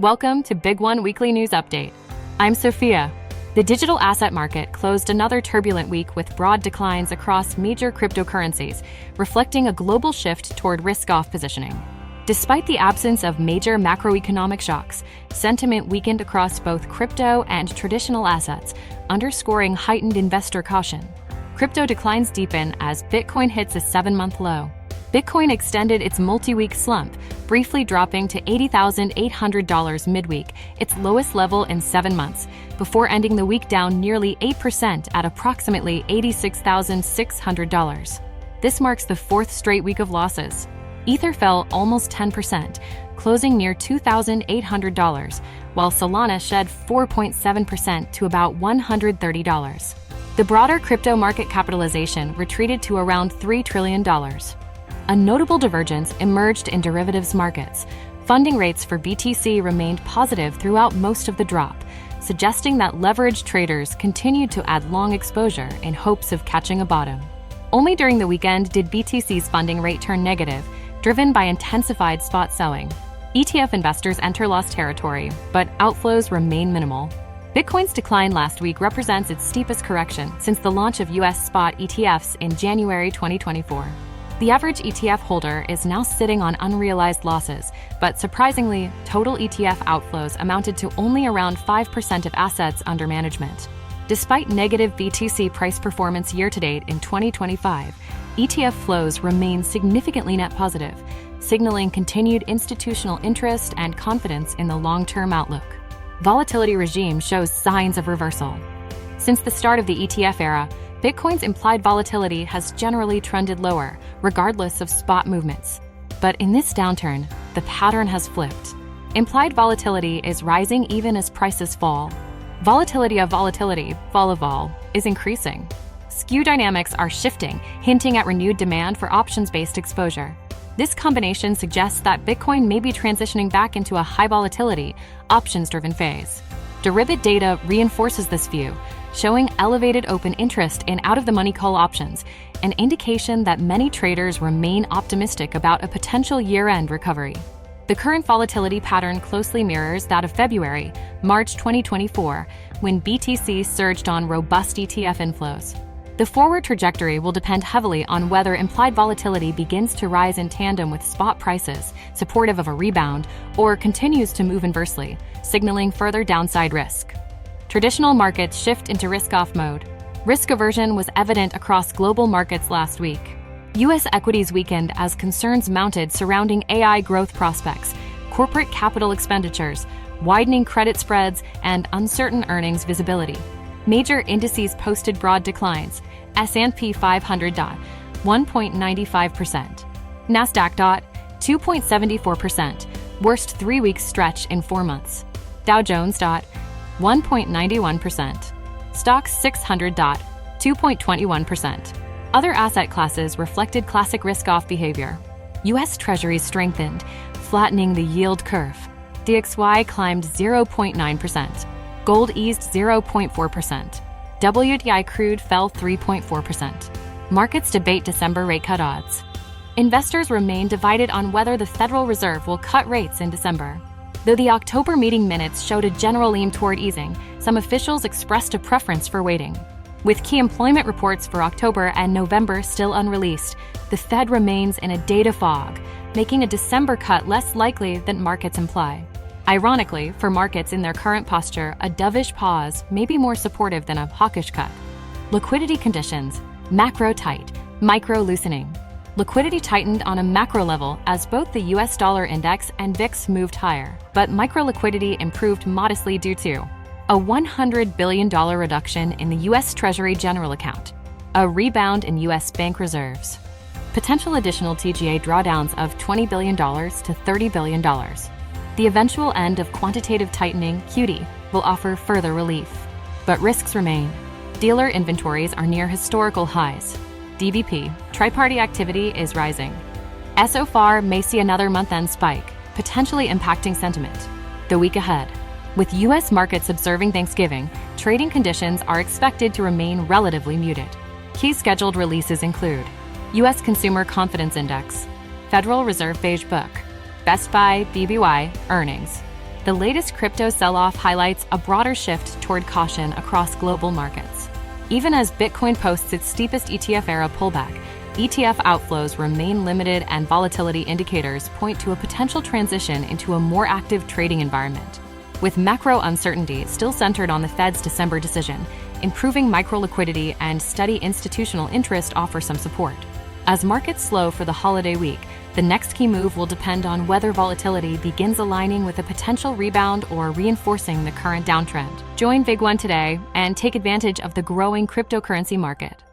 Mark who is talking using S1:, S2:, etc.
S1: Welcome to BigONE Weekly News Update. I'm Sophia. The digital asset market closed another turbulent week with broad declines across major cryptocurrencies, reflecting a global shift toward risk-off positioning. Despite the absence of major macroeconomic shocks, sentiment weakened across both crypto and traditional assets, underscoring heightened investor caution. Crypto declines deepen as Bitcoin hits a 7-month low. Bitcoin extended its multi-week slump, briefly dropping to $80,800 midweek, its lowest level in 7 months, before ending the week down nearly 8% at approximately $86,600. This marks the fourth straight week of losses. Ether fell almost 10%, closing near $2,800, while Solana shed 4.7% to about $130. The broader crypto market capitalization retreated to around $3 trillion. A notable divergence emerged in derivatives markets. Funding rates for BTC remained positive throughout most of the drop, suggesting that leveraged traders continued to add long exposure in hopes of catching a bottom. Only during the weekend did BTC's funding rate turn negative, driven by intensified spot selling. ETF investors enter loss territory, but outflows remain minimal. Bitcoin's decline last week represents its steepest correction since the launch of U.S. spot ETFs in January 2024. The average ETF holder is now sitting on unrealized losses, but surprisingly, total ETF outflows amounted to only around 5% of assets under management. Despite negative BTC price performance year-to-date in 2025, ETF flows remain significantly net positive, signaling continued institutional interest and confidence in the long-term outlook. Volatility regime shows signs of reversal. Since the start of the ETF-Era, Bitcoin's implied volatility has generally trended lower, regardless of spot movements. But in this downturn, the pattern has flipped. Implied volatility is rising even as prices fall. Volatility of volatility, vol, is increasing. Skew dynamics are shifting, hinting at renewed demand for options-based exposure. This combination suggests that Bitcoin may be transitioning back into a high volatility, options-driven phase. Deribit data reinforces this view, showing elevated open interest in out-of-the-money call options, an indication that many traders remain optimistic about a potential year-end recovery. The current volatility pattern closely mirrors that of February, March 2024, when BTC surged on robust ETF inflows. The forward trajectory will depend heavily on whether implied volatility begins to rise in tandem with spot prices, supportive of a rebound, or continues to move inversely, signaling further downside risk. Traditional markets shift into risk-off mode. Risk aversion was evident across global markets last week. U.S. equities weakened as concerns mounted surrounding AI growth prospects, corporate capital expenditures, widening credit spreads, and uncertain earnings visibility. Major indices posted broad declines. S&P 500 1.95%, Nasdaq 2.74%, worst 3-week stretch in 4 months. Dow Jones 1.91%, Stocks 600 2.21%. Other asset classes reflected classic risk-off behavior. U.S. Treasuries strengthened, flattening the yield curve. DXY climbed 0.9%. Gold eased 0.4%. WTI crude fell 3.4%. Markets debate December rate cut odds. Investors remain divided on whether the Federal Reserve will cut rates in December. Though the October meeting minutes showed a general lean toward easing, some officials expressed a preference for waiting. With key employment reports for October and November still unreleased, the Fed remains in a data fog, making a December cut less likely than markets imply. Ironically, for markets in their current posture, a dovish pause may be more supportive than a hawkish cut. Liquidity conditions: macro tight, micro loosening. Liquidity tightened on a macro level as both the US dollar index and VIX moved higher, but micro liquidity improved modestly due to a $100 billion reduction in the US Treasury General Account, a rebound in US bank reserves, potential additional TGA drawdowns of $20 billion to $30 billion. The eventual end of quantitative tightening, QT, will offer further relief. But risks remain. Dealer inventories are near historical highs. DVP, tri-party activity is rising. SOFR may see another month-end spike, potentially impacting sentiment. The week ahead. With U.S. markets observing Thanksgiving, trading conditions are expected to remain relatively muted. Key scheduled releases include U.S. Consumer Confidence Index, Federal Reserve Beige Book, Best Buy BBY earnings, The latest crypto sell-off highlights a broader shift toward caution across global markets. Even as Bitcoin posts its steepest ETF-era pullback, ETF outflows remain limited and volatility indicators point to a potential transition into a more active trading environment. With macro uncertainty still centered on the Fed's December decision, improving micro-liquidity and steady institutional interest offer some support. As markets slow for the holiday week, the next key move will depend on whether volatility begins aligning with a potential rebound or reinforcing the current downtrend. Join BigONE today and take advantage of the growing cryptocurrency market.